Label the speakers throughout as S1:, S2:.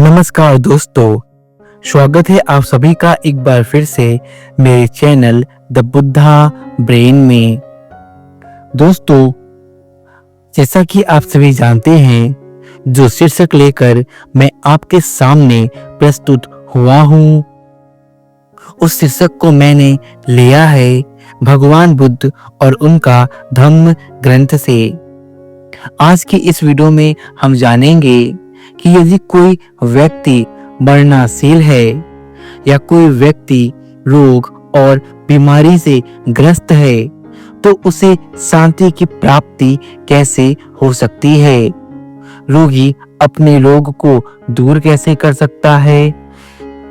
S1: नमस्कार दोस्तों, स्वागत है आप सभी का एक बार फिर से मेरे चैनल द बुद्धा ब्रेन में। दोस्तों, जैसा कि आप सभी जानते हैं, जो शीर्षक लेकर मैं आपके सामने प्रस्तुत हुआ हूँ, उस शीर्षक को मैंने लिया है भगवान बुद्ध और उनका धम्म ग्रंथ से। आज की इस वीडियो में हम जानेंगे कि यदि कोई व्यक्ति मरणासील है या कोई व्यक्ति रोग और बीमारी से ग्रस्त है तो उसे शांति की प्राप्ति कैसे हो सकती है। रोगी अपने रोग को दूर कैसे कर सकता है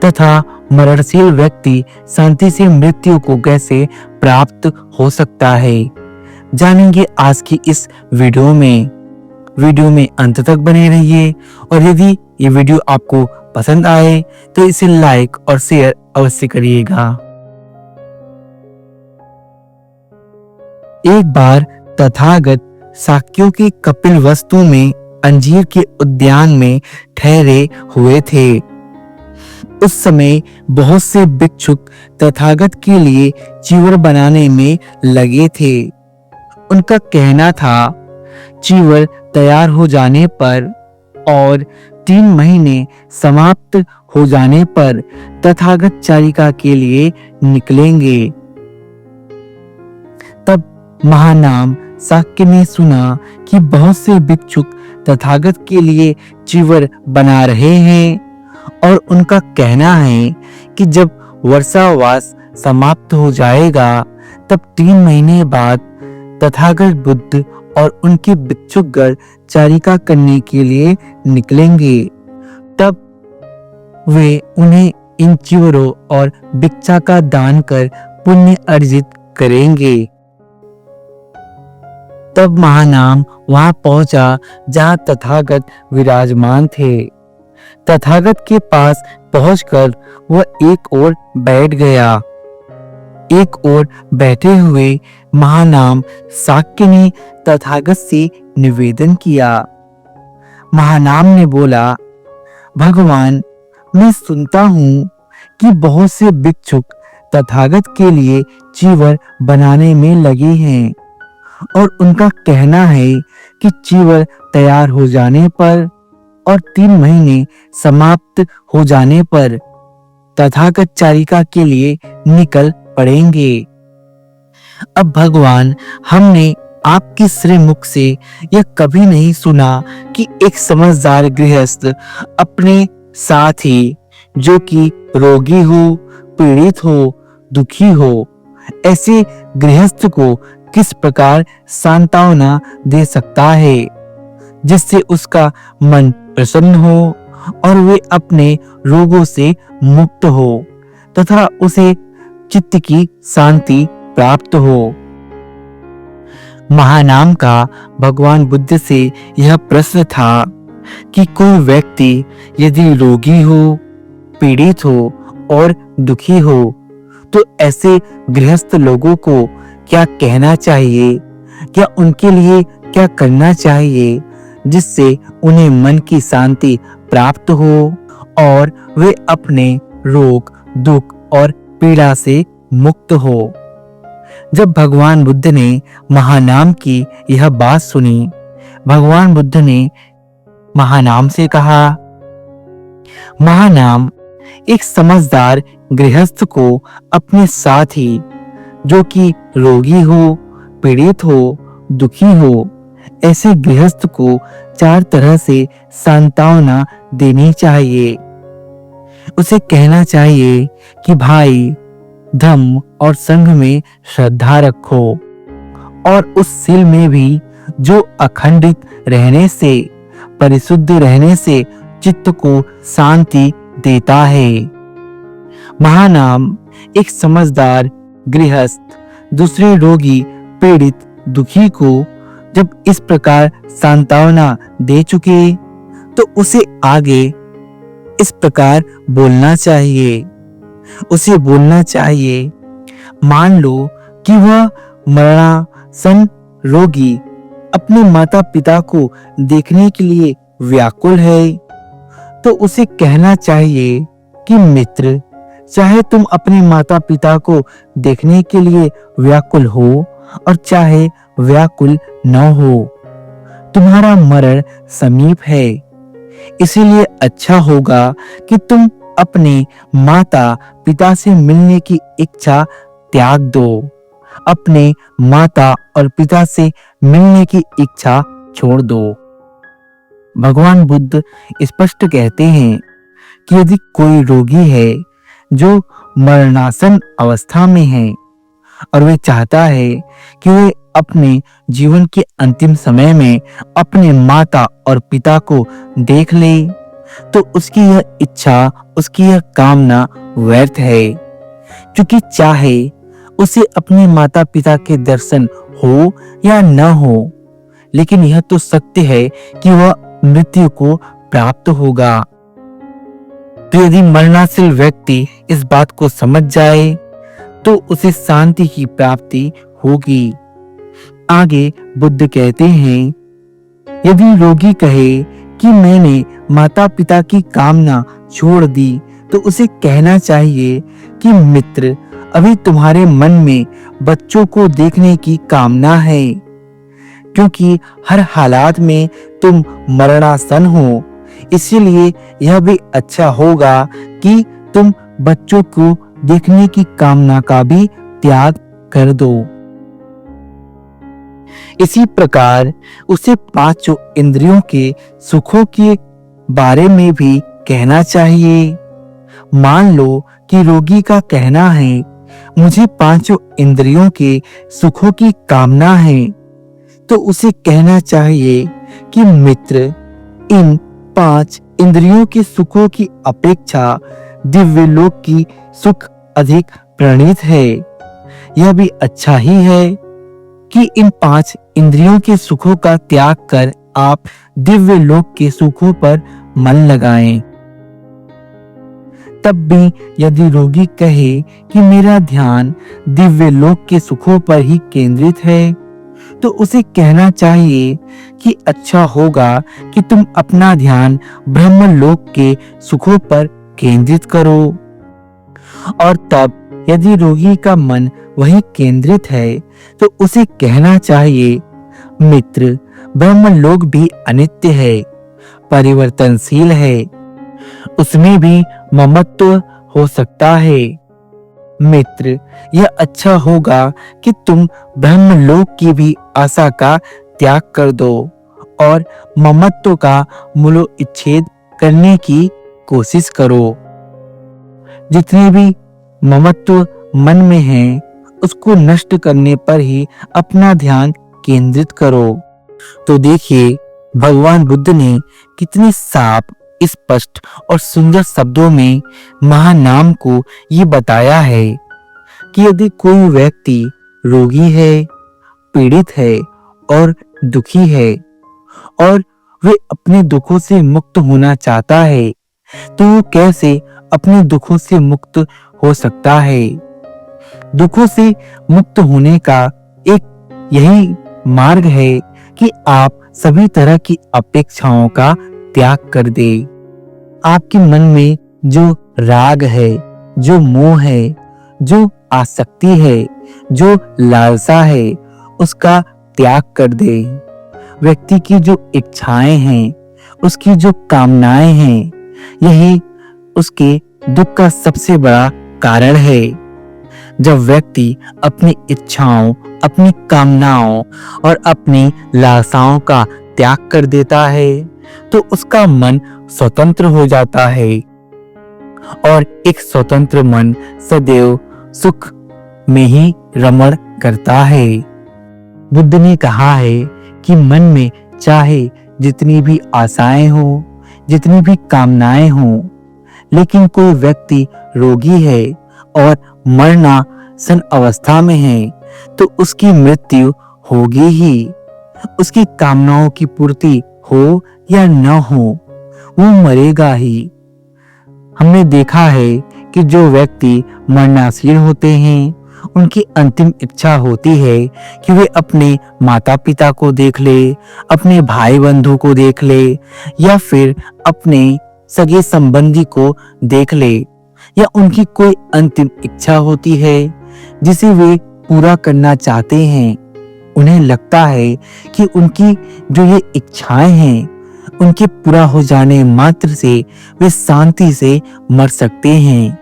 S1: तथा मरणशील व्यक्ति शांति से मृत्यु को कैसे प्राप्त हो सकता है, जानेंगे आज की इस वीडियो में अंत तक बने रहिए। और यदि ये वीडियो आपको पसंद आए तो इसे लाइक और शेयर अवश्य करिएगा। एक बार तथागत शाक्यों के कपिलवस्तु में अंजीर के उद्यान में ठहरे हुए थे। उस समय बहुत से भिक्षुक तथागत के लिए चीवर बनाने में लगे थे। उनका कहना था, चीवर तैयार हो जाने पर और 3 महीने समाप्त हो जाने पर तथागत चारिका के लिए निकलेंगे। तब महानाम शाक्य ने सुना कि बहुत से भिक्षुक तथागत के लिए चीवर बना रहे हैं और उनका कहना है कि जब वर्षावास समाप्त हो जाएगा तब 3 महीने बाद तथागत बुद्ध और उनके भिक्षुकगण चारिका करने के लिए निकलेंगे। तब वे उन्हें इन चीवरों और भिक्षा का दान कर पुण्य अर्जित करेंगे। तब महानाम वहां पहुंचा जहां तथागत विराजमान थे। तथागत के पास पहुंचकर वह एक ओर बैठ गया। एक ओर बैठे हुए महानाम शाक्य ने तथागत से निवेदन किया। महानाम ने बोला, भगवान, मैं सुनता हूँ कि बहुत से भिक्षुक तथागत के लिए चीवर बनाने में लगे हैं और उनका कहना है कि चीवर तैयार हो जाने पर और 3 महीने समाप्त हो जाने पर तथागत चारिका के लिए निकल पड़ेंगे। अब भगवान, हमने आपके श्री मुख से यह कभी नहीं सुना कि एक समझदार गृहस्थ अपने साथी जो कि रोगी हो, पीड़ित हो, दुखी हो, ऐसे गृहस्थ को किस प्रकार सांत्वना दे सकता है जिससे उसका मन प्रसन्न हो और वे अपने रोगों से मुक्त हो तथा उसे चित्त की शांति प्राप्त हो। महानाम का भगवान बुद्ध से यह प्रश्न था कि कोई व्यक्ति यदि रोगी हो, पीड़ित हो और दुखी हो तो ऐसे गृहस्थ लोगों को क्या कहना चाहिए, क्या उनके लिए क्या करना चाहिए जिससे उन्हें मन की शांति प्राप्त हो और वे अपने रोग, दुख और पीड़ा से मुक्त हो। जब भगवान बुद्ध ने महानाम की यह बात सुनी, भगवान बुद्ध ने महानाम से कहा, महानाम, एक समझदार गृहस्थ को अपने साथी जो कि रोगी हो, पीड़ित हो, दुखी हो, ऐसे गृहस्थ को 4 तरह से सांत्वना देनी चाहिए। उसे कहना चाहिए कि भाई, धम्म और संघ में श्रद्धा रखो और उस सील में भी जो अखंडित रहने से, परिशुद्ध रहने से चित्त को शांति देता है। महानाम, एक समझदार गृहस्थ दूसरे रोगी, पीड़ित, दुखी को जब इस प्रकार सांत्वना दे चुके तो उसे आगे इस प्रकार बोलना चाहिए। उसे बोलना चाहिए, मान लो कि वह मरणासन रोगी अपने माता पिता को देखने के लिए व्याकुल है तो उसे कहना चाहिए कि मित्र, चाहे तुम अपने माता पिता को देखने के लिए व्याकुल हो और चाहे व्याकुल न हो, तुम्हारा मरण समीप है। इसीलिए अच्छा होगा कि तुम अपने माता पिता से मिलने की इच्छा त्याग दो। अपने माता और पिता से मिलने की इच्छा छोड़ दो। भगवान बुद्ध स्पष्ट कहते हैं कि यदि कोई रोगी है जो मरणासन अवस्था में है और वे चाहता है कि वे अपने जीवन के अंतिम समय में अपने माता और पिता को देख ले, तो उसकी यह इच्छा, उसकी यह कामना व्यर्थ है। क्योंकि चाहे उसे अपने माता पिता के दर्शन हो या न हो, लेकिन यह तो सत्य है कि वह मृत्यु को प्राप्त होगा। तो यदि मरणासीन व्यक्ति इस बात को समझ जाए तो उसे शांति की प्राप्ति होगी। आगे बुद्ध कहते हैं, यदि रोगी कहे कि मैंने माता पिता की कामना छोड़ दी, तो उसे कहना चाहिए कि मित्र, अभी तुम्हारे मन में बच्चों को देखने की कामना है, क्योंकि हर हालात में तुम मरणासन हो। इसीलिए यह भी अच्छा होगा कि तुम बच्चों को देखने की कामना का भी त्याग कर दो। इसी प्रकार उसे पांचों इंद्रियों के सुखों के बारे में भी कहना चाहिए। मान लो कि रोगी का कहना है, मुझे पांचों इंद्रियों के सुखों की कामना है, तो उसे कहना चाहिए कि मित्र, इन 5 इंद्रियों के सुखों की अपेक्षा दिव्य लोक की सुख अधिक प्रणीत है। यह भी अच्छा ही है कि इन 5 इंद्रियों के सुखों का त्याग कर आप दिव्य लोक के सुखों पर मन लगाएं। तब भी यदि रोगी कहे कि मेरा ध्यान दिव्य लोक के सुखों पर ही केंद्रित है, तो उसे कहना चाहिए कि अच्छा होगा कि तुम अपना ध्यान ब्रह्म लोक के सुखों पर केंद्रित करो। और तब यदि रोगी का मन वही केंद्रित है, तो उसे कहना चाहिए, मित्र, ब्रह्म लोक भी अनित्य है, परिवर्तनशील है, उसमें भी ममत्व हो सकता है। मित्र, यह अच्छा होगा कि तुम ब्रह्मलोक की भी आशा का त्याग कर दो और ममत्व का मूलोच्छेद करने की कोशिश करो। जितने भी ममत्व मन में हैं, उसको नष्ट करने पर ही अपना ध्यान केंद्रित करो। तो देखिए, भगवान बुद्ध ने कितने साफ, स्पष्ट और सुंदर शब्दों में महानाम को ये बताया है कि यदि कोई व्यक्ति रोगी है, पीड़ित है और दुखी है और वे अपने दुखों से मुक्त होना चाहता है, तो वो कैसे अपने दुखों से मुक्त हो सकता है? दुखों से मुक्त होने का एक यही मार्ग है कि आप सभी तरह की अपेक्षाओं का त्याग कर दे। आपके मन में जो राग है, जो मोह है, जो आसक्ति है, जो लालसा है, उसका त्याग कर दे। व्यक्ति की जो इच्छाएं हैं, उसकी जो कामनाएं हैं, यही उसके दुख का सबसे बड़ा कारण है। जब व्यक्ति अपनी इच्छाओं, अपनी कामनाओं और अपनी लालसाओं का त्याग कर देता है, तो उसका मन स्वतंत्र हो जाता है और एक स्वतंत्र मन सदैव सुख में ही रमण करता है। बुद्ध ने कहा है कि मन में चाहे जितनी भी आशाएं हो, जितनी भी कामनाएं हो, लेकिन कोई व्यक्ति रोगी है और मरणासन अवस्था में है, तो उसकी मृत्यु होगी ही। उसकी कामनाओं की पूर्ति हो या न हो, वो मरेगा ही। हमने देखा है कि जो व्यक्ति मरणासीन होते हैं, उनकी अंतिम इच्छा होती है कि वे अपने माता पिता को देख ले, अपने भाई बंधु को देख ले, या फिर अपने सगे संबंधी को देख ले या उनकी कोई अंतिम इच्छा होती है जिसे वे पूरा करना चाहते हैं, उन्हें लगता है कि उनकी जो ये इच्छाएं हैं उनके पूरा हो जाने मात्र से वे शांति से मर सकते हैं,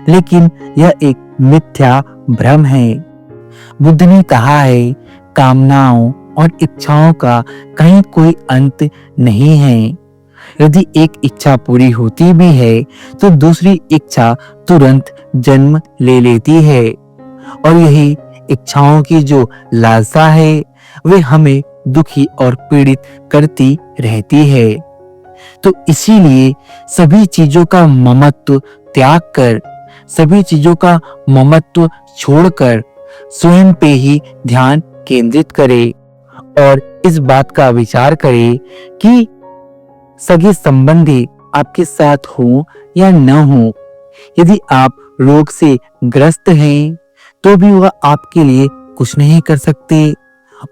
S1: लेकिन यह एक मिथ्या भ्रम है। बुद्ध ने कहा है, कामनाओं और इच्छाओं का कहीं कोई अंत नहीं है। यदि एक इच्छा पूरी होती भी है तो दूसरी इच्छा तुरंत जन्म ले लेती है, और यही इच्छाओं की जो लालसा है वे हमें दुखी और पीड़ित करती रहती है। तो इसीलिए सभी चीजों का ममत्व त्याग कर, सभी चीजों का ममत्व छोड़कर स्वयं पे ही ध्यान केंद्रित करें और इस बात का विचार करें कि सगे संबंधी आपके साथ हो या न हो, यदि आप रोग से ग्रस्त हैं तो भी वह आपके लिए कुछ नहीं कर सकते,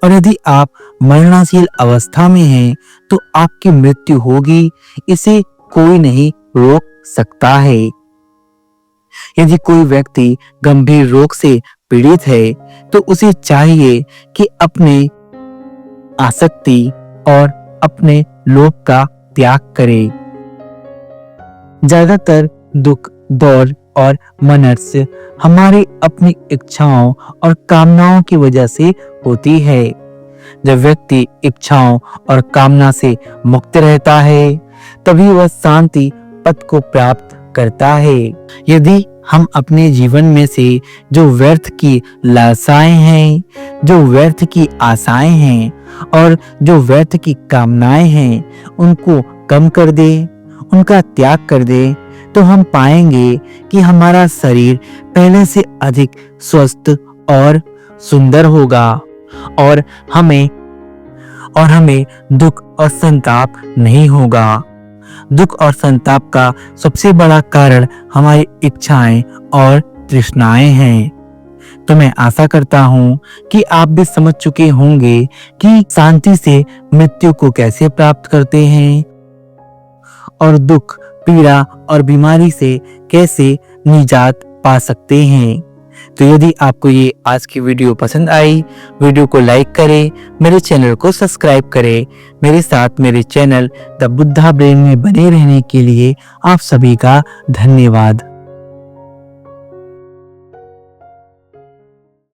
S1: और यदि आप मरणासील अवस्था में हैं तो आपकी मृत्यु होगी, इसे कोई नहीं रोक सकता है। यदि कोई व्यक्ति गंभीर रोग से पीड़ित है तो उसे चाहिए कि अपने आसक्ति और अपने लोभ का त्याग करे। ज्यादातर दुख, दौड़ और मनस्य हमारी अपनी इच्छाओं और कामनाओं की वजह से होती है। जब व्यक्ति इच्छाओं और कामना से मुक्त रहता है तभी वह शांति पद को प्राप्त करता है। यदि हम अपने जीवन में से जो व्यर्थ की लालसाएं हैं, जो व्यर्थ की आशाएं हैं और जो व्यर्थ की कामनाएं हैं उनको कम कर दे, उनका त्याग कर दे, तो हम पाएंगे कि हमारा शरीर पहले से अधिक स्वस्थ और सुंदर होगा और हमें दुख और संताप नहीं होगा। दुख और संताप का सबसे बड़ा कारण हमारी इच्छाएं और तृष्णाएं हैं। तो मैं आशा करता हूँ कि आप भी समझ चुके होंगे कि शांति से मृत्यु को कैसे प्राप्त करते हैं और दुख, पीड़ा और बीमारी से कैसे निजात पा सकते हैं। तो यदि आपको ये आज की वीडियो पसंद आई, वीडियो को लाइक करें, मेरे चैनल को सब्सक्राइब करें। मेरे साथ मेरे चैनल द बुद्धा ब्रेन में बने रहने के लिए आप सभी का धन्यवाद।